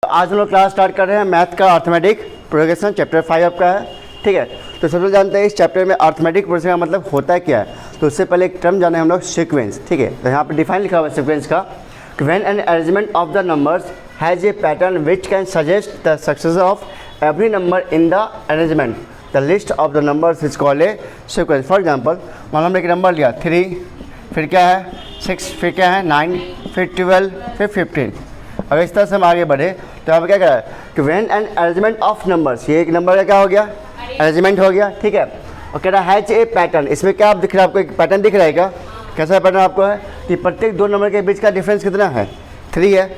आज हम लोग क्लास स्टार्ट कर रहे हैं मैथ का अर्थमेटिक प्रोग्रेशन चैप्टर 5 आपका है, ठीक है। तो सबसे जानते हैं इस चैप्टर में अर्थमेटिक प्रोग्रेशन का मतलब होता है क्या है। तो उससे पहले एक टर्म जाने हम लोग सीक्वेंस, ठीक है। तो यहाँ पे डिफाइन लिखा हुआ है सीक्वेंस का, when an arrangement of the numbers has a pattern which can suggest the success of every number in the arrangement, the list of the numbers is called a sequence. For example मान लो हमने एक number लिया 3, फिर क्या है 6, फिर क्या है 9, फिर 12, फिर 15। अगर इस तरह से हम आगे बढ़े तो यहाँ पर क्या कह रहा है कि when an arrangement of numbers, ये एक नंबर का क्या हो गया, अरेंजमेंट हो गया, ठीक है। और कह रहा है हैज ए पैटर्न, इसमें क्या आप दिख रहा है आपको, एक पैटर्न दिख रहा है क्या, कैसा पैटर्न आपको है कि प्रत्येक दो नंबर के बीच का डिफरेंस कितना है, 3 है।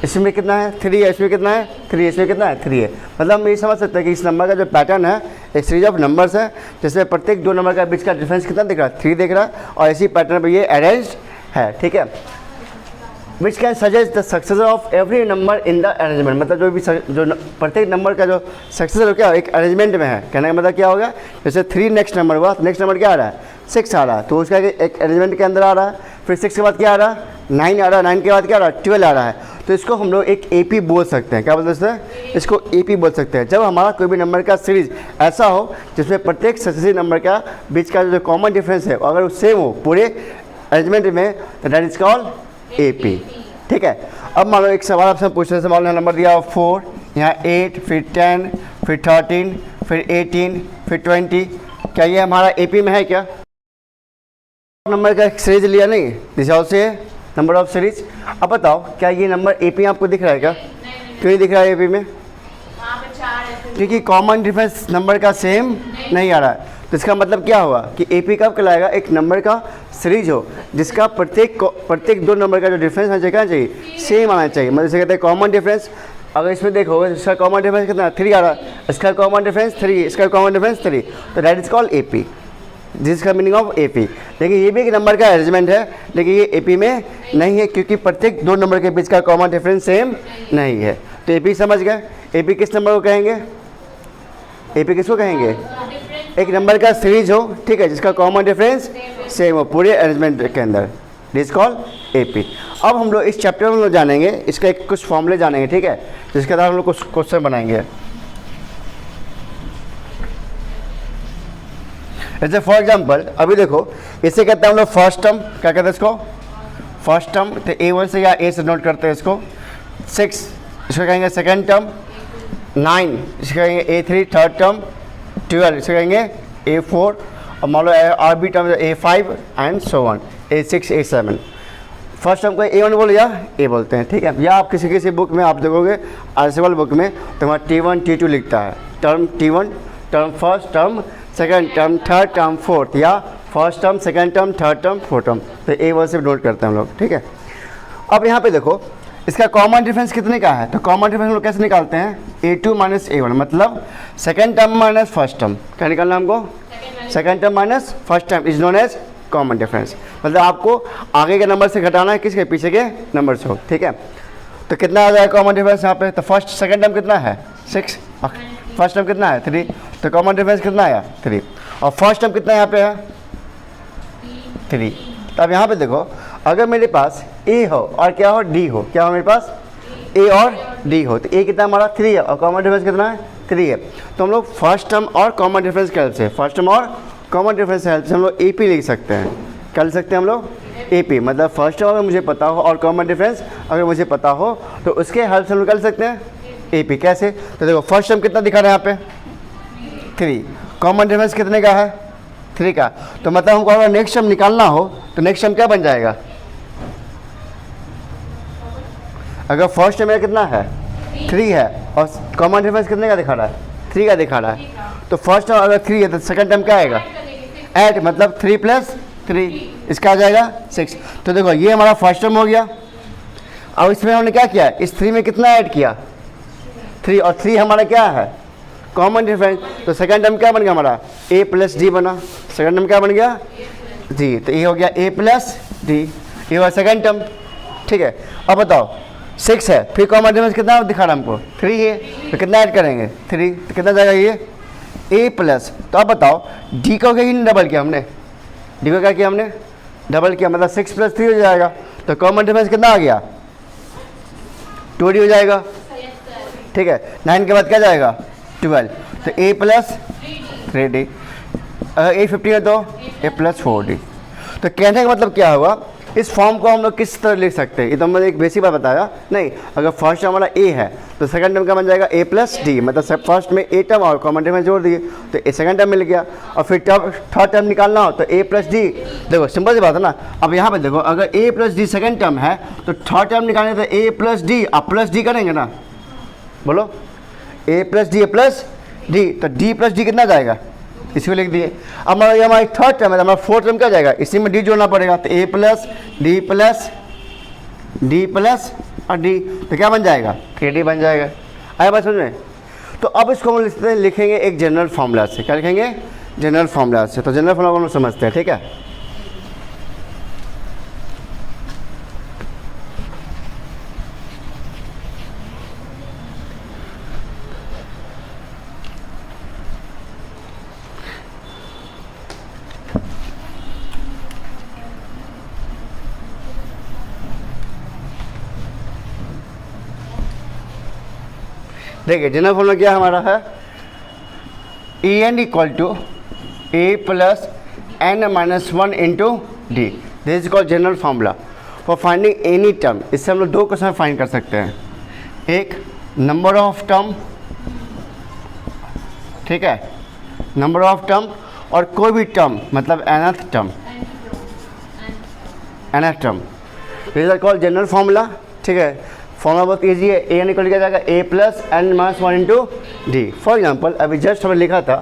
इसमें कितना है 3 है, इसमें कितना है 3 है, इसमें कितना है 3 है। मतलब हम ये समझ सकते हैं कि इस नंबर का जो पैटर्न है एक सीरीज ऑफ नंबर्स है जिसमें प्रत्येक दो नंबर के बीच का डिफरेंस कितना दिख रहा है, 3 दिख रहा है, और इसी पैटर्न पर ये अरेंज है, ठीक है। Which can suggest the success of every number in the arrangement, मतलब जो भी जो प्रत्येक नंबर का जो सक्सेस है क्या एक अरेंजमेंट में है। कहने का मतलब क्या होगा, जैसे 3 नेक्स्ट नंबर हुआ, नेक्स्ट नंबर क्या आ रहा है 6 आ रहा है, तो उसका एक अरेंजमेंट के अंदर आ रहा है। फिर 6 के बाद क्या आ रहा है 9 आ रहा है, 9 के बाद क्या आ रहा है 12 आ रहा है। तो इसको हम लोग एक AP बोल सकते हैं, क्या बोल सकते हैं, इसको AP बोल सकते हैं। जब हमारा कोई भी नंबर का सीरीज ऐसा हो जिसमें प्रत्येक सक्सेसिव नंबर का बीच का जो कॉमन डिफरेंस है अगर वो सेम हो पूरे अरेंजमेंट में, तो दैट इज कॉल्ड AP, ठीक है। अब मान लो एक सवाल आपसे पूछ रहे हैं, मान लो नंबर दिया हो 4, यहाँ 8, फिर 10, फिर 13, फिर 18, फिर 20, क्या ये हमारा AP में है क्या। नंबर का एक सीरीज लिया नहीं, दिस ऑल्सो है नंबर ऑफ सीरीज। अब बताओ क्या ये नंबर AP आपको दिख रहा है क्या, क्यों नहीं दिख रहा है AP में, क्योंकि कॉमन डिफरेंस नंबर का सेम नहीं आ रहा है। तो इसका मतलब क्या हुआ कि AP कब कहलाएगा, एक नंबर का सीरीज हो जिसका प्रत्येक दो नंबर का जो डिफरेंस आना चाहिए सेम आना चाहिए। मतलब इसे कहते हैं कॉमन डिफरेंस। अगर इसमें देखोगे इसका कॉमन डिफरेंस कितना 3 आ रहा है, इसका कॉमन डिफरेंस 3, इसका कॉमन डिफरेंस 3, तो दैट इज कॉल्ड AP, जिसका मीनिंग ऑफ AP। लेकिन ये भी एक नंबर का अरेंजमेंट है, लेकिन ये AP में नहीं है क्योंकि प्रत्येक दो नंबर के बीच का कॉमन डिफरेंस सेम नहीं है। तो AP समझ गए, AP किस नंबर को कहेंगे, AP किसको कहेंगे, एक नंबर का सीरीज हो, ठीक है, जिसका कॉमन डिफरेंस सेम हो पूरे अरेंजमेंट के अंदर, दिस कॉल्ड AP। अब हम लोग इस चैप्टर में हम लोग जानेंगे इसका एक कुछ फॉर्मूले जानेंगे, ठीक है, जिसके द्वारा हम लोग कुछ क्वेश्चन बनाएंगे। जैसे फॉर एग्जांपल अभी देखो इसे कहते हैं हम लोग फर्स्ट टर्म, क्या कहते हैं इसको फर्स्ट टर्म। तो A1 से या A से नोट करते हैं इसको। 6 इसको कहेंगे सेकेंड टर्म, 9 इसको कहेंगे A3 थर्ड टर्म, 12 इसको कहेंगे A4, और मान लो RB term A5 and so on, A6 A7। First term को A1 बोलो या A बोलते हैं, ठीक है। या आप किसी बुक में आप देखोगे आर्सेबल बुक में तो वहाँ T1 T2 लिखता है, term T1 term first term second term third term fourth, या first term second term third term fourth term. तो A1 से नोट करते हैं हम लोग, ठीक है। अब यहाँ पे देखो इसका कॉमन डिफरेंस कितने का है, तो कॉमन डिफरेंस हम लोग कैसे निकालते हैं, A2 माइनस A1, मतलब second term minus first term. क्या निकालना हमको, second term minus first term is known as common difference. मतलब आपको आगे के नंबर से घटाना है किसके, पीछे के नंबर से हो, ठीक है। तो कितना आ जाएगा कॉमन डिफरेंस यहाँ पे, तो फर्स्ट सेकेंड टर्म कितना है 6, फर्स्ट टर्म कितना है 3, तो कॉमन डिफरेंस कितना आया 3, और फर्स्ट टर्म कितना यहाँ पे है 3। तो अब यहाँ पे देखो अगर मेरे पास A हो और क्या हो D हो, क्या हो मेरे पास A और D हो, तो A कितना हमारा 3 है और कॉमन डिफरेंस कितना है 3 है। तो हम लोग फर्स्ट टर्म और कॉमन डिफरेंस के हेल्प से, फर्स्ट टर्म और कॉमन डिफरेंस के हेल्प से हम लोग AP लिख सकते हैं। क्या लिख सकते हैं हम लोग AP, मतलब फर्स्ट टर्म अगर मुझे पता हो और कॉमन डिफरेंस अगर मुझे पता हो तो उसके हेल्प से हम लोग कर सकते हैं AP। कैसे, तो देखो फर्स्ट टर्म कितना दिखा रहा है यहाँ पे 3, कॉमन डिफरेंस कितने का है 3 का। तो मतलब हमको अगर नेक्स्ट टर्म निकालना हो तो नेक्स्ट टर्म क्या बन जाएगा, अगर फर्स्ट टर्म मेरा कितना है 3 है और कॉमन डिफरेंस कितने का दिखा रहा है 3 का दिखा रहा है, तो फर्स्ट टर्म अगर 3 है तो सेकंड टर्म क्या आएगा 8, मतलब 3 + 3 इसका आ जाएगा 6। तो देखो ये हमारा फर्स्ट टर्म हो गया। अब इसमें हमने क्या किया, इस 3 में कितना ऐड किया 3, और 3 हमारा क्या है कॉमन डिफरेंस। तो सेकंड टर्म क्या बन गया हमारा A + D बना, सेकंड टर्म क्या बन गया D, तो ये हो गया A + D, ये हुआ सेकंड टर्म, ठीक है। अब बताओ 6 है, फिर कॉमन डिफरेंस कितना दिखा रहा हमको 3 है, तो कितना ऐड करेंगे 3, तो कितना जाएगा ये A+। तो अब बताओ D को क्या डबल किया हमने, D को क्या किया हमने डबल किया, मतलब 6 + 3 हो जाएगा। तो कॉमन डिफरेंस कितना आ गया 2D हो जाएगा, ठीक है। 9 के बाद क्या जाएगा 12, तो a प्लस 3d, अगर a 15 है तो a प्लस 4d। तो कहने का मतलब क्या होगा, इस फॉर्म को हम लोग किस तरह लिख सकते हैं, ये तो मैंने एक बेसिक बात बताया नहीं। अगर फर्स्ट टर्म हमारा a है तो सेकंड टर्म क्या बन जाएगा a प्लस डी, मतलब फर्स्ट में a टर्म और कॉमन टर्म में जोड़ दिए तो सेकंड टर्म मिल गया। और फिर थर्ड टर्म निकालना हो तो a प्लस डी, देखो सिंपल सी बात है ना। अब यहाँ पे देखो अगर a plus D second term है तो थर्ड टर्म निकालने तो a प्लस डी, अब प्लस डी करेंगे ना, बोलो a प्लस डी, तो d प्लस डी कितना जाएगा, इसी को लिख दिए। अब हमारी थर्ड टर्म है, हमारा फोर्थ टर्म क्या जाएगा, इसी में डी जोड़ना पड़ेगा, तो a प्लस डी प्लस और डी, तो क्या बन जाएगा 3d बन जाएगा। आया बात समझ में। तो अब इसको हम लिखेंगे एक जनरल फार्मूला से, क्या लिखेंगे जनरल फार्मूला से। तो जनरल फार्मूला को हम समझते हैं, ठीक है। देखिए जनरल फॉर्मूला क्या हमारा है, A N equal to A plus N minus 1 into D, this is called general formula for finding any term. इससे हम लोग दो क्वेश्चन फाइंड कर सकते हैं, एक नंबर ऑफ टर्म, ठीक है, नंबर ऑफ टर्म, और कोई भी टर्म मतलब nth term, nth term, this is called general formula, ठीक है। फॉर्मूला बहुत ईजी है, ए एन इक्वल क्या जाएगा a plus N minus 1 into D. For example अभी जस्ट हमने लिखा था,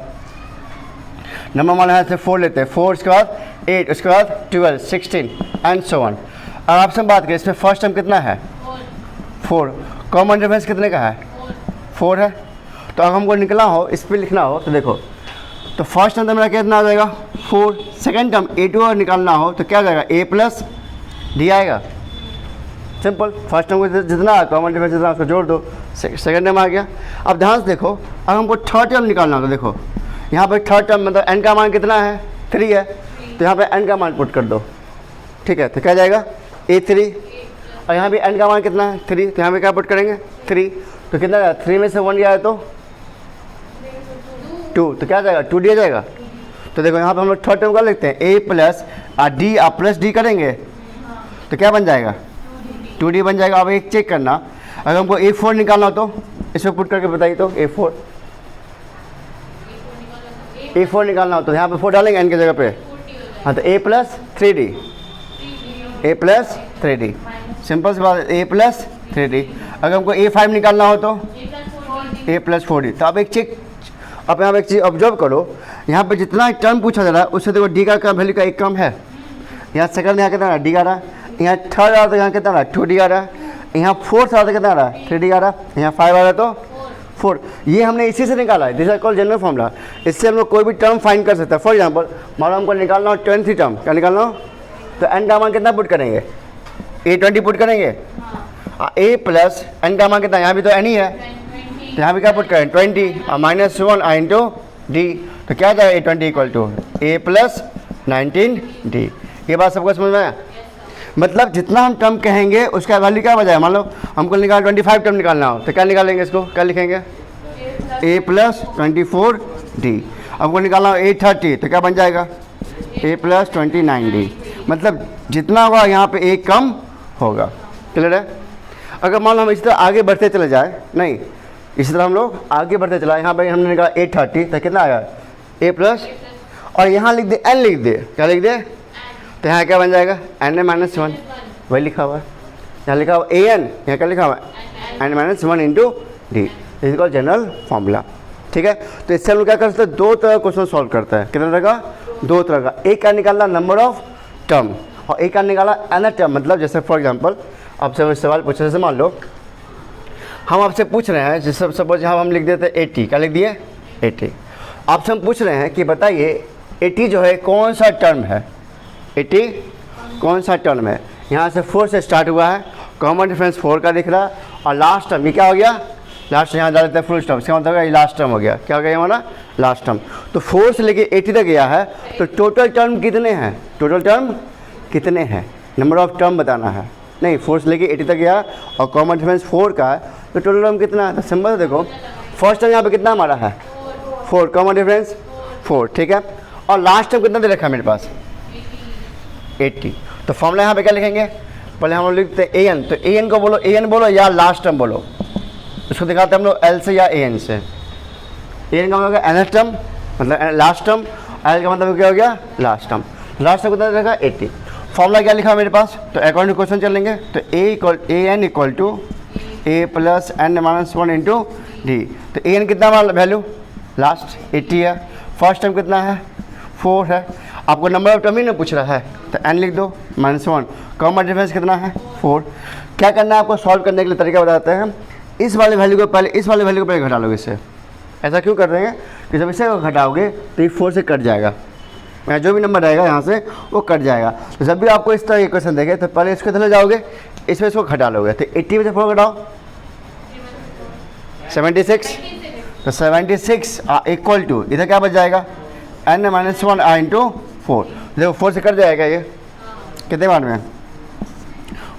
नंबर मान यहाँ से 4 लेते हैं, 4 उसके बाद 8, उसके बाद 12, 16 एंड सो ऑन। अब आपसे बात करें इसमें फर्स्ट टर्म कितना है 4, कॉमन डिफरेंस कितने का है 4 है। तो अगर हमको निकला हो, इस पर लिखना हो तो देखो, तो फर्स्ट टर्म तो मेरा कितना आ जाएगा 4, सेकेंड टर्म a2 निकालना हो तो क्या जाएगा a प्लस डी आएगा, सिंपल। फर्स्ट टर्म को जितना कॉमन डिफरेंस जितना उसको जोड़ दो, सेकंड टर्म आ गया। अब ध्यान से देखो, अब हमको थर्ड टर्म निकालना हो तो देखो यहाँ पे थर्ड टर्म मतलब n का मान कितना है 3 है, तो यहाँ पे n का मान पुट कर दो, ठीक है। तो क्या जाएगा a3, और यहाँ भी n का मान कितना है 3, तो यहाँ पे क्या पुट करेंगे 3, तो कितना जाएगा 3 में से 1 गया है तो 2, तो क्या जाएगा 2d आ जाएगा। तो देखो यहाँ पे हम लोग थर्ड टर्म का लिखते हैं a प्लस डी, आप प्लस डी करेंगे तो क्या बन जाएगा 2d बन जाएगा। अब एक चेक करना, अगर हमको a4 निकालना हो तो इसमें पुट करके बताइए, तो a4 निकालना हो तो यहाँ पे 4 डालेंगे n की जगह पे, हाँ तो a प्लस 3d, सिंपल सी बात है a प्लस 3d। अगर हमको a5 निकालना हो तो a प्लस 4d। तो आप एक चेक, आप यहाँ पे एक चीज़ ऑब्जर्व करो, यहाँ पे जितना टर्म पूछा जा रहा है उससे देखो डी का वैल्यू का एक कम है, यहाँ सेकंड यहाँ कितना डी आ रहा है, यहाँ थर्ड आ रहा है, यहाँ कितना आ रहा है 2d आ रहा है, यहाँ फोर्थ आ रहा है कितना आ रहा है 3d आ रहा है, यहाँ 5 आ रहा है तो 4। ये हमने इसी से निकाला है, this is called general formula. इससे हम लोग कोई भी टर्म फाइंड कर सकते हैं। फॉर एग्जांपल मान लो हमको निकालना हो 20 टर्म, क्या निकालना हो तो n का मान कितना पुट करेंगे a20 पुट करेंगे, a प्लस n का मान कितना, यहाँ भी तो n ही है, तो यहाँ भी क्या पुट करें 20 और माइनस 1 इंटू डी, तो क्या जाएगा a20 equal to a plus 19d। ये बात सबको समझ में आया। मतलब जितना हम टर्म कहेंगे उसका वैल्यू क्या बजाय, मान लो हमको निकाल 25 टर्म निकालना हो तो क्या निकालेंगे, इसको क्या लिखेंगे a प्लस 24d। हमको निकालना हो a30 तो क्या बन जाएगा a प्लस 29d। मतलब जितना होगा यहाँ पे एक कम होगा, क्लियर है। अगर मान लो हम इसी तरह आगे बढ़ते चले जाए, नहीं इसी तरह हम लोग आगे बढ़ते चला, यहाँ पे हमने निकाला a30 तो कितना आया a प्लस, और यहाँ लिख दे n, लिख दे क्या लिख दे, तो यहाँ क्या बन जाएगा n माइनस 1, वही लिखा हुआ है, यहाँ लिखा हुआ an, यहाँ क्या लिखा हुआ है n minus 1 into D, is called general formula, ठीक है। तो इससे हम लोग क्या कर सकते हैं, दो तरह का क्वेश्चन सॉल्व करता है, कितने तरह का, दो तरह का। एक का निकालना नंबर ऑफ टर्म और एक का निकाला nth टर्म। मतलब जैसे फॉर एग्जांपल आपसे सवाल पूछे, जैसे मान लो हम आपसे पूछ रहे हैं, जैसे सपोज यहाँ हम लिख देते 80, क्या लिख दिए 80। आपसे हम पूछ रहे हैं कि बताइए 80 जो है कौन सा टर्म है, 80 कौन सा टर्म है। यहाँ से 4 से स्टार्ट हुआ है, कॉमन डिफरेंस 4 का दिख रहा है, और लास्ट टर्म ये क्या हो गया, लास्ट यहाँ डाल देते हैं फुल स्टॉप, इसका मतलब ये लास्ट टर्म हो गया, क्या हो गया हमारा लास्ट टर्म। तो 4 से लेके 80 तक गया है, तो टोटल टर्म कितने हैं, टोटल टर्म कितने हैं, नंबर ऑफ टर्म बताना है, नहीं 4 से लेके 80 तक गया और कॉमन डिफरेंस 4 का है, तो टोटल टर्म कितना है? तो सिंपल देखो, फर्स्ट टर्म यहाँ पे कितना हमारा है 4, कॉमन डिफरेंस 4, ठीक है। और लास्ट टर्म कितना दे रखा है मेरे पास 80। तो फॉर्मूला यहाँ पे क्या लिखेंगे? पहले हम लोग लिखते हैं ए एन, तो ए एन को बोलो, ए एन बोलो या लास्ट टर्म बोलो, उसको दिखाते हैं हम लोग एल से या ए एन से। ए एन का मतलब एन एस टर्म मतलब लास्ट टर्म, एल का मतलब क्या हो गया लास्ट टर्म। लास्ट टर्म कितना रहेगा 80। फॉर्मूला क्या लिखा है मेरे पास? तो अकॉर्डिंग क्वेश्चन चलेंगे, तो A N equal to A plus N minus 1 into D. तो ए एन कितना वैल्यू लास्ट 80 है, फर्स्ट टर्म कितना है 4 है, आपको नंबर ऑफ टर्म ही ना पूछ रहा है, तो एन लिख दो -1, कॉमन डिफरेंस कितना है 4। क्या करना है आपको सॉल्व करने के लिए तरीका बताते हैं। इस वाले वैल्यू को पहले, इस वाले वैल्यू को पहले घटा लोगे इससे। ऐसा क्यों कर रहे हैं कि जब इसे घटाओगे तो ये 4 से कट जाएगा, या जो भी नंबर रहेगा यहाँ से वो कट जाएगा। तो जब भी आपको इस तरह के क्वेश्चन देखे तो पहले इसको इधर जाओगे, इसमें इसको घटा लोगे, तो 80 में से 4 घटाओ 76, तो 76 इक्वल टू इधर क्या बच जाएगा n माइनस 1 इंटू 4। देखो 4 से कट जाएगा, ये कितने बार में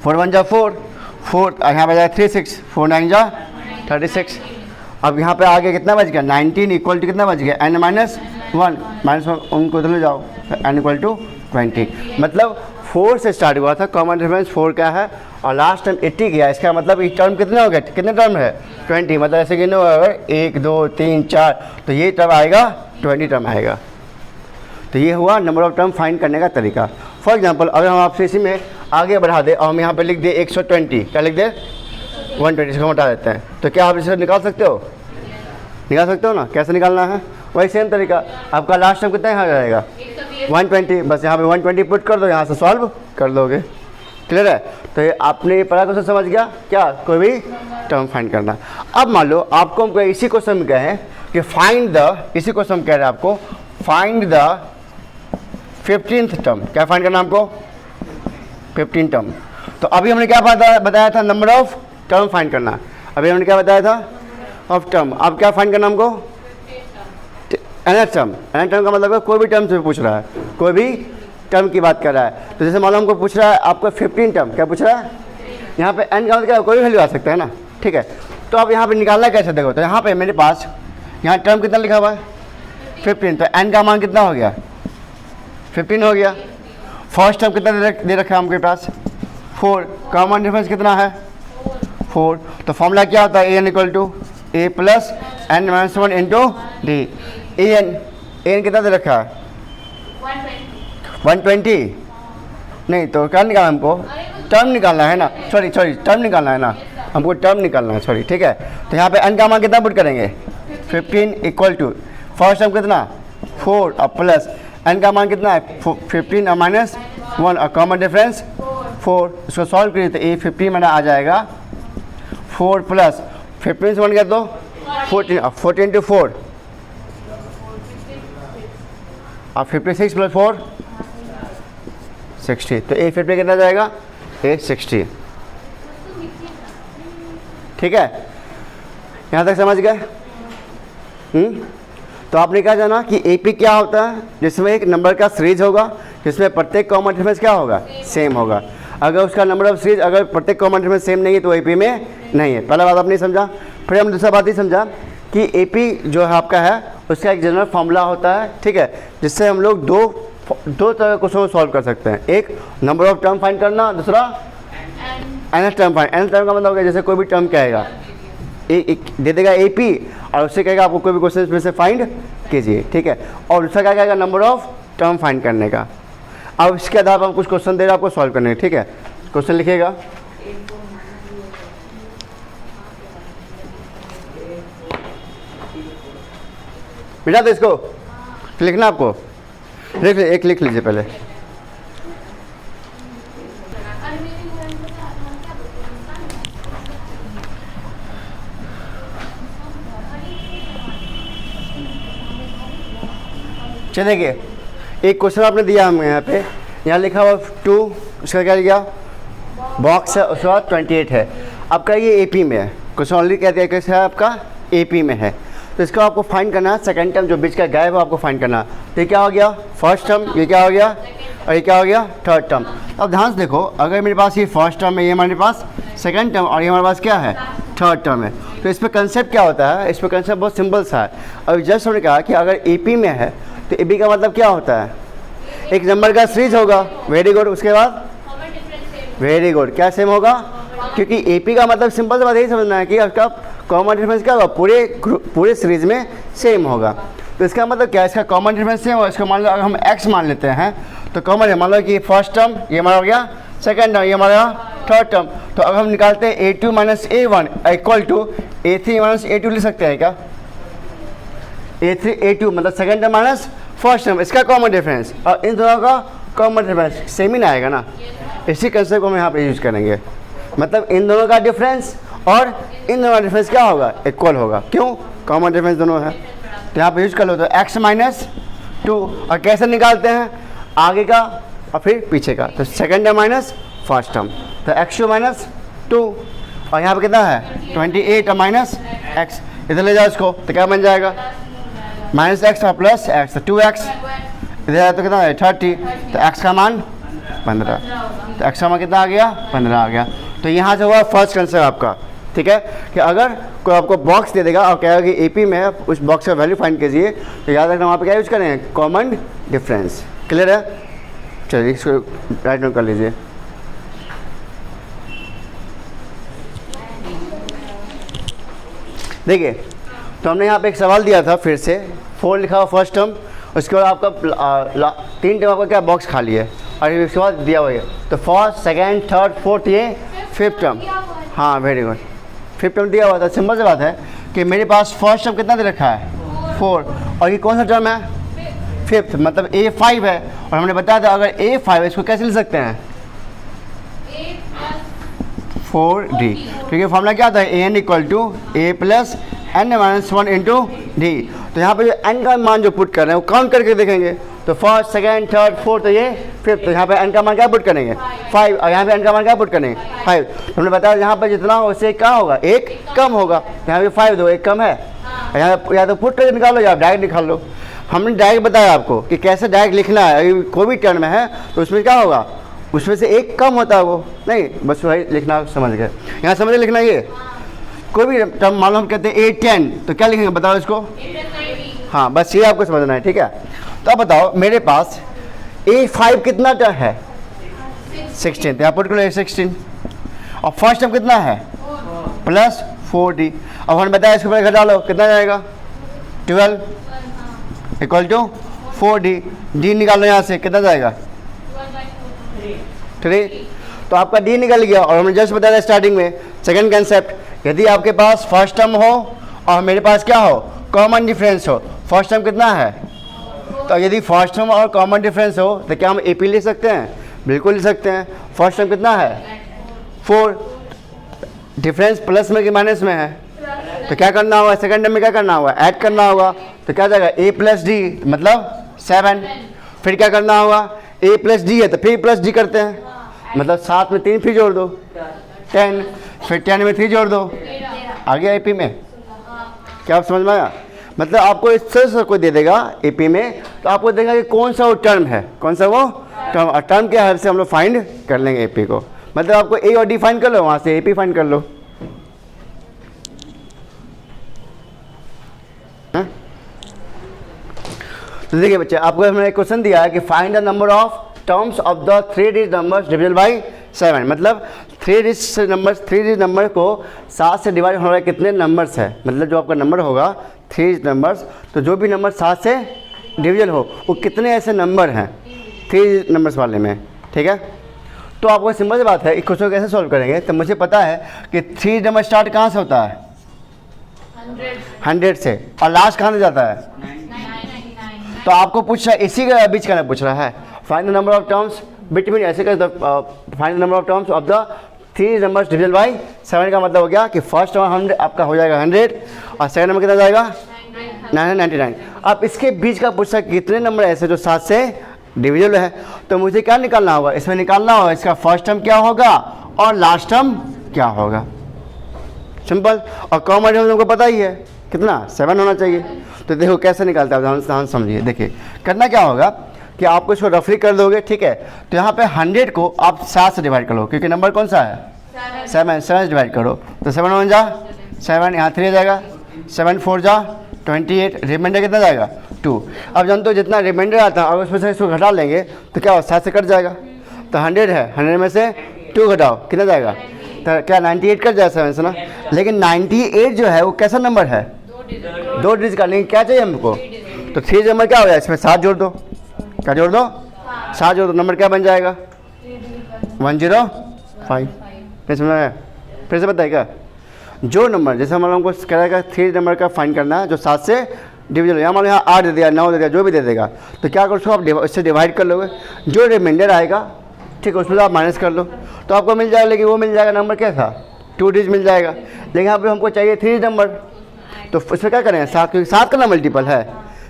4 1 जा 4, 4 यहाँ बच जाएगा 36, 4 9 जा 36। अब यहाँ पे आगे कितना बच गया 19 इक्वल टू कितना बच गया n माइनस 1 उनको इधर ले जाओ, n इक्वल टू 20। मतलब 4 से स्टार्ट हुआ था, कॉमन डिफरेंस 4 का है और लास्ट टाइम 80 गया। इसका मतलब ये टर्म कितने हो गए, कितने टर्म है 20, मतलब ऐसे गिनो अगर 1 2 3 4, तो ये टर्म आएगा 20 टर्म आएगा। तो ये हुआ नंबर ऑफ टर्म फाइंड करने का तरीका। फॉर एग्जांपल अगर हम आपसे इसी में आगे बढ़ा दे और हम यहाँ पे लिख दे 120, क्या लिख दे 120 को हटा देते हैं, तो क्या आप इसे निकाल सकते हो? निकाल सकते हो ना। कैसे निकालना है? वही सेम तरीका। आपका लास्ट टाइम कितना यहाँ जाएगा 120, बस यहाँ पे 120 पुट कर दो, यहाँ से सॉल्व कर दोगे। क्लियर है? तो ये आपने पढ़ा क्वेश्चन समझ गया क्या? कोई भी टर्म फाइंड करना। अब मान लो आपको हम इसी क्वेश्चन में कहें कि फाइंड द, इसी क्वेश्चन में कह रहे हैं आपको फाइंड द 15th टर्म। क्या फाइंड करना आपको 15 टर्म। तो अभी हमने क्या बताया था नंबर ऑफ टर्म फाइंड करना। अभी हमने क्या बताया था ऑफ टर्म। अब क्या फाइंड करना हमको एन टर्म। एन टर्म का मतलब है कोई भी टर्म से पूछ रहा है, कोई भी टर्म की बात कर रहा है। तो जैसे मान लो हमको पूछ रहा है आपको 15 टर्म, क्या पूछ रहा है यहाँ पे एन का मतलब क्या कोई भी वैल्यू आ सकता है ना, ठीक है। तो अब यहाँ पे निकालना कैसे देखो, तो यहाँ पे मेरे पास यहाँ टर्म कितना लिखा हुआ है 15, तो एन का मान कितना हो गया 15 हो गया। फर्स्ट टर्म कितना दे रखा है हमके पास 4, कॉमन डिफरेंस कितना है 4। तो फॉर्मूला क्या होता है A N equal to A plus N minus 1 into D. A N कितना दे रखा है 120। नहीं तो क्या निकालना हमको टर्म निकालना है ना, सॉरी टर्म निकालना है ना, हमको टर्म निकालना है, सॉरी ठीक है। तो यहाँ पे एन का मान कितना पुट करेंगे 15 इक्वल टू फर्स्ट टर्म कितना 4 और प्लस एन का मान कितना है 15 और माइनस 1 और कॉमन डिफरेंस 4। इसको सॉल्व करिए तो ए 15 मैंने आ जाएगा 4 प्लस 15 से 1 गया तो 14 और 14 टू 4 और 56 प्लस 4 60। तो ए 50 कितना जाएगा ए 60। ठीक है, यहाँ तक समझ गए? तो आपने क्या जाना कि एपी क्या होता है, जिसमें एक नंबर का सीरीज होगा जिसमें प्रत्येक कॉमन डिफरेंस क्या होगा सेम होगा। अगर उसका नंबर ऑफ सीरीज अगर प्रत्येक कॉमन डिफरेंस सेम नहीं है तो एपी में नहीं है। पहला बात आपने समझा। फिर हम दूसरा बात ही समझा कि एपी जो है आपका है उसका एक जनरल फार्मूला होता है, ठीक है, जिससे हम लोग दो तरह के क्वेश्चन सॉल्व कर सकते हैं। एक नंबर ऑफ टर्म फाइंड करना, दूसरा N term find. N term का मतलब होगा जैसे कोई भी टर्म कहेगा दे देगा एपी और उससे कहेगा आपको कोई भी क्वेश्चन में से फाइंड कीजिए, ठीक है। और दूसरा क्या कहेगा नंबर ऑफ टर्म फाइंड करने का। अब इसके आधार पर हम कुछ क्वेश्चन दे रहे हैं आपको सॉल्व करने, ठीक है। क्वेश्चन लिखिएगा बेटा, तो इसको लिखना आपको लिख लीजिए पहले। चलिए देखिए, एक क्वेश्चन आपने दिया हमें यहाँ लिखा हुआ 2, उसका क्या लिखा बॉक्स है, उसके बाद 28 है। आपका ये एपी में है, क्वेश्चन ऑलरेडी कहते हैं कैसे है आपका एपी में है। तो इसको आपको फाइंड करना है, सेकंड टर्म जो बीच का गायब है आपको फाइंड करना। तो ये क्या हो गया फर्स्ट टर्म, ये क्या हो गया और ये क्या हो गया, थर्ड टर्म। अब ध्यान से देखो, अगर मेरे पास ये फर्स्ट टर्म है, ये हमारे पास सेकंड टर्म और ये हमारे पास क्या है, थर्ड टर्म है, तो इस पर कंसेप्ट क्या होता है, इस पर कंसेप्ट बहुत सिंपल सा है। अब जस्ट हमने कहा कि अगर AP में है तो AP का मतलब क्या होता है, एक नंबर का सीरीज होगा। Very good. उसके बाद वेरी गुड, क्या सेम होगा, क्योंकि AP का मतलब सिंपल सा बात यही समझना है कि उसका कॉमन डिफरेंस क्या होगा, पूरे सीरीज में सेम होगा। तो इसका मतलब क्या है, इसका कॉमन डिफरेंस सेम होगा। इसको मान लो अगर हम x मान लेते हैं तो कॉमन है, मान लो कि फर्स्ट टर्म ये हमारा हो गया, सेकंड टर्म ये हमारा थर्ड टर्म। तो अगर हम निकालते हैं A2 minus A1 equal to A3 minus A2 लिख सकते हैं क्या, A3 A2 मतलब second term minus first term, इसका कॉमन डिफरेंस और इन दोनों का कॉमन डिफरेंस सेम ही ना आएगा ना। इसी कंसेप्ट को हम यहाँ पे यूज करेंगे, मतलब इन दोनों का डिफरेंस और इन दोनों का डिफरेंस क्या होगा, इक्वल होगा। क्यों, कॉमन डिफरेंस दोनों है, तो यहाँ पे यूज कर लो। तो x माइनस 2, और कैसे निकालते हैं, आगे का और फिर पीछे का, तो second term minus first term, तो x2 माइनस 2, और यहाँ पे कितना है 28 और माइनस x, इधर ले जाओ इसको, तो क्या बन जाएगा माइनस x और प्लस x, तो 2x, इधर आया तो कितना है 30, तो x का मान 15, तो x का मान कितना आ गया 15 आ गया। तो यहाँ से हुआ फर्स्ट कंसेप्ट आपका, ठीक है, कि अगर कोई आपको बॉक्स दे देगा और कहेगा कि AP में है, उस बॉक्स का वैल्यू फाइंड कीजिए, तो याद रखना वहाँ पे क्या यूज करेंगे, कॉमन डिफरेंस। क्लियर है, चलिए इसको राइट डाउन कर लीजिए। देखिए, तो हमने यहाँ पे एक सवाल दिया था, फिर से 4 लिखा हुआ फर्स्ट टर्म, उसके बाद आपका 3 टर्म आपका क्या बॉक्स खाली है, और उसके बाद दिया हुआ है, तो फर्स्ट सेकेंड थर्ड फोर्थ ये फिफ्थ टर्म, हाँ वेरी गुड, फिफ्थ टर्म दिया हुआ था। सिंपल सी बात है कि मेरे पास फर्स्ट टर्म कितना दे रखा है 4, और ये कौन सा टर्म है फिफ्थ, मतलब A5 है, और हमने बताया था अगर A5 है इसको कैसे लिख सकते हैं 4D, क्योंकि फॉर्मूला क्या था AN equal to A plus N minus 1 into D। तो यहाँ पे जो N का मान जो पुट कर रहे हैं वो काउंट करके देखेंगे, तो फर्स्ट सेकंड थर्ड फोर्थ, तो ये फिफ्थ, तो यहाँ पे N का मान क्या पुट करेंगे 5, और यहाँ पे N का मान क्या पुट करेंगे 5। तो हमने बताया यहाँ पर जितना हो उससे क्या होगा, एक कम होगा, तो यहाँ पे 5 दो, एक कम है, यहाँ या तो पुट करके निकालो या डायरेक्ट निकाल लो। हमने डायरेक्ट बताया आपको कि कैसे डायरेक्ट लिखना है, अगर कोई भी टर्म है तो उसमें क्या होगा, उसमें से एक कम होता है, वो नहीं बस वही लिखना, समझ गए, यहाँ समझ लिखना। ये कोई भी टर्म मान लो हम कहते हैं A10, तो क्या लिखेंगे बताओ इसको, हाँ बस ये आपको समझना है, ठीक है। तो अब बताओ मेरे पास A5 कितना टर्म है 16, तो यहाँ पुट करो 16, और फर्स्ट टर्म कितना है प्लस 4D। अब हमने बताया इसके ऊपर घटा लो, कितना जाएगा 12 इक्वल टू 4D, D निकालो यहाँ से, कितना जाएगा 3, तो आपका D निकल गया। और हमने जस्ट बताया स्टार्टिंग में सेकंड कंसेप्ट, यदि आपके पास फर्स्ट टर्म हो और मेरे पास क्या हो, कॉमन डिफरेंस हो, फर्स्ट टर्म कितना है, तो यदि फर्स्ट टर्म और कॉमन डिफरेंस हो तो क्या हम AP लिख सकते हैं, बिल्कुल लिख सकते हैं। फर्स्ट टर्म कितना है 4, डिफरेंस प्लस में कि माइनस में है, तो क्या करना होगा, सेकंड टर्म में क्या करना होगा, ऐड करना होगा, तो क्या जाएगा A प्लस D मतलब 7, फिर क्या करना होगा, A प्लस D है तो फिर प्लस D करते हैं, मतलब 7 में 3 फिर जोड़ दो 10, फिर 10 में 3 जोड़ दो, आ गया AP में। क्या आप समझ में आया, मतलब आपको इससे से कोई दे देगा AP में, तो आपको देगा कि कौन सा वो टर्म है, कौन सा वो टर्म, और टर्म के हेल्प से हम लोग फाइंड कर लेंगे AP को, मतलब आपको A और D फाइंड कर लो, वहाँ से AP फाइंड कर लो। तो देखिए बच्चे, आपको हमने एक क्वेश्चन दिया है कि find the number of terms of the 3 digit numbers divisible by 7, मतलब 3 डिजिट नंबर को 7 से डिवाइड होने वाले कितने नंबर्स है, मतलब जो आपका नंबर होगा 3 डिजिट नंबर्स, तो जो भी नंबर 7 से डिविजल हो वो कितने ऐसे नंबर हैं 3 डिजिट नंबर्स वाले में, ठीक है। तो आपको सिंपल सी बात है, इस क्वेश्चन को कैसे सॉल्व करेंगे, तो मुझे पता है कि 3 नंबर स्टार्ट कहाँ से होता है 100 से, और लास्ट कहाँ से जाता है, तो आपको पूछ रहा है इसी के बीच का पूछ रहा है, find the number of terms between, ऐसे कर find the number of terms of the 3 numbers divisible by 7 का मतलब हो गया कि फर्स्ट नंबर 100 आपका हो जाएगा 100, और सेकंड नंबर कितना जाएगा 999। अब इसके बीच का पूछा कितने नंबर ऐसे जो 7 से डिविजल है, तो मुझे क्या निकालना होगा, इसमें निकालना होगा इसका फर्स्ट टर्म क्या होगा और लास्ट टर्म क्या होगा, सिंपल। और कॉमन डिफरेंस हमको पता ही है कितना 7 होना चाहिए, तो देखो कैसे निकालता है, ध्यान समझिए। देखिए करना क्या होगा कि आपको इसको रफली कर दोगे, ठीक है। तो यहाँ पे 100 को आप 7 से डिवाइड करो, क्योंकि नंबर कौन सा है 7 से डिवाइड करो। तो 7 1 जा 7, यहाँ 3 जाएगा, 7 4 जा 28, रिमाइंडर कितना जाएगा 2। अब जानते हो जितना रिमाइंडर आता है, अगर उसमें से इसको घटा लेंगे तो क्या 7 से कट जाएगा। तो 100 है, 100 में से 2 घटाओ कितना जाएगा, तो क्या 98 कट जाएगा 7 से ना। लेकिन 98 जो है वो कैसा नंबर है, 2 डिजिट का, लेकिन क्या चाहिए हमको, तो 3 नंबर क्या हो जाएगा, इसमें 7 जोड़ दो, क्या जोड़ दो 7 जोड़ दो, नंबर क्या बन जाएगा 105। फिर से बताइए क्या, जो नंबर जैसे हम लोगों को कह रहेगा 3 नंबर का फाइंड करना है जो 7 से डिविजन, यहाँ मान लो यहाँ 8 दे दिया, 9 दे दिया, जो भी दे देगा, तो क्या करो उसको आप इससे डिवाइड कर लोगे, जो रिमाइंडर आएगा ठीक है उसमें आप माइनस कर लो तो आपको मिल जाएगा। लेकिन वो मिल जाएगा नंबर क्या था 2 डिजिट मिल जाएगा, लेकिन यहाँ पे हमको चाहिए 3 नंबर, तो इसमें क्या करें 7, क्योंकि 7 का ना मल्टीपल है,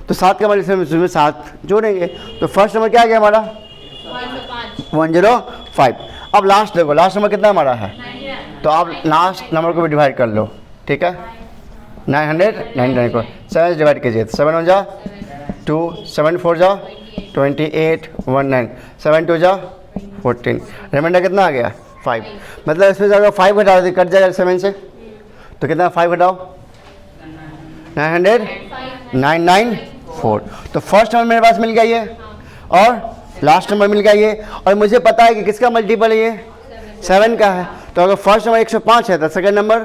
तो 7 का मल्टीपल इसमें 7 जोड़ेंगे। तो फर्स्ट नंबर क्या आ गया हमारा 105। अब लास्ट देखो, लास्ट नंबर कितना हमारा है, तो आप लास्ट नंबर को भी डिवाइड कर लो, ठीक है। 999 को 7 से डिवाइड कीजिए, 7 1 जा 2, 7 4 जा 28, 19, 7 2 जा 14, रिमाइंडर कितना आ गया 5। मतलब इसमें से अगर 5 घटा दे कट जाएगा 7 से, तो कितना 5 घटाओ 994। तो फर्स्ट नंबर मेरे पास मिल गया ये, और लास्ट नंबर मिल गया ये, और मुझे पता है कि किसका मल्टीपल है ये 7 का है। तो अगर फर्स्ट नंबर 105 है तो सेकंड नंबर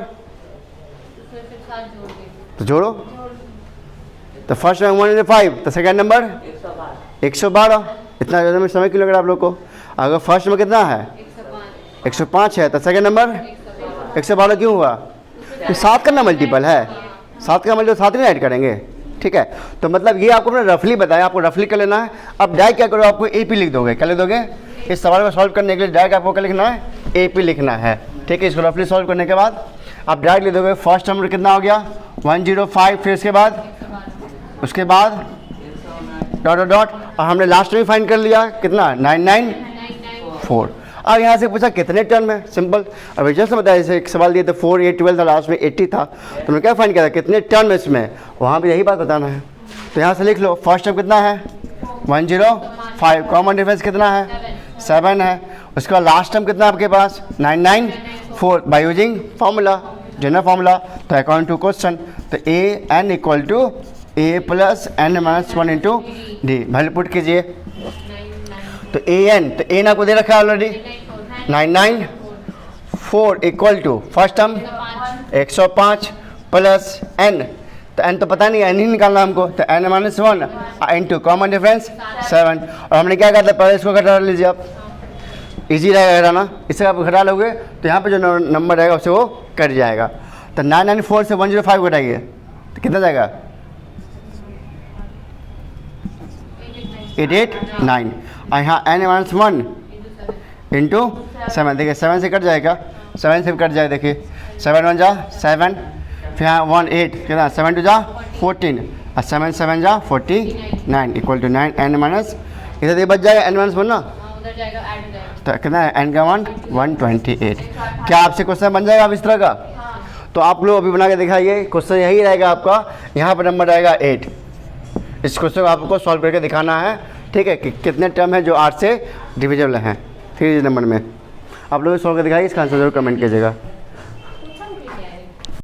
तो जोड़ो, तो फर्स्ट नंबर 105 तो सेकंड नंबर 112। इतना ज़्यादा में समय क्यों लग रहा है आप लोग को। अगर फर्स्ट नंबर कितना है 105 है तो सेकंड नंबर 112 क्यों हुआ, तो 7 का ना मल्टीपल है, 7 का मल्टीपल 7 में ऐड करेंगे, ठीक है। तो मतलब ये आपको मैंने रफली बताया, आपको रफली कर लेना है। अब डायरेक्ट क्या करो, आपको AP लिख दोगे, क्या लिख दोगे, इस सवाल को सॉल्व करने के लिए डायरेक्ट आपको क्या लिखना है AP लिखना है, ठीक है। इसको रफली सॉल्व करने के बाद आप डायरेक्ट लिख दोगे फर्स्ट नंबर कितना हो गया 105, फिर उसके बाद डॉट डॉट डॉट, और हमने लास्ट में फाइंड कर लिया कितना 994। अब यहाँ से पूछा कितने टर्म में, सिंपल। अब जैसे बताया, जैसे एक सवाल दिया था 4 8 12 था, लास्ट में 80 था, तो हमने क्या फाइंड किया था कितने टर्म में इसमें, वहाँ भी यही बात बताना है। तो यहाँ से लिख लो फर्स्ट टर्म कितना है 105, कॉमन डिफरेंस कितना है 7 है, उसके बाद लास्ट टर्म कितना आपके पास 994 by using formula, general formula. तो अकॉर्डिंग टू क्वेश्चन, तो an equal to a plus n minus 1 into D, value put कीजिए। तो an, तो a ना को दे रखा है already 994 equal to first term 105 plus n, तो n तो पता नहीं, n ही निकालना हमको, तो n minus 1 into common difference 7। और हमने क्या कहता है पहले इसको घटा लीजिए आप, इजी रहेगा घटाना, इससे आप घटा लोगे तो यहाँ पे जो नंबर रहेगा उससे वो कट जाएगा। तो 994 से 105 घटाइए तो कितना जाएगा 889, और यहाँ n माइनस 1 इंटू 7, देखिए 7 से कट जाएगा, 7 से कट जाए, देखिए 7 1 जा 7, फिर यहाँ 1 8 कितना 7 2 जा 14, और 7 7 जा 49 इक्वल टू 9 n माइनस, इधर ये बच जाएगा n माइनस 1 ना, तो कितना है n का 128। क्या आपसे क्वेश्चन बन जाएगा अब इस तरह का, तो आप लोग अभी बना के दिखाइए। क्वेश्चन यही रहेगा आपका, यहाँ पर नंबर आएगा 8। इस क्वेश्चन को आपको सॉल्व करके दिखाना है, ठीक है, कि कितने टर्म है जो 8 से डिविजिबल हैं 3 नंबर में। आप लोग सॉल्व करके दिखाइए, इसका आंसर जरूर कमेंट कीजिएगा।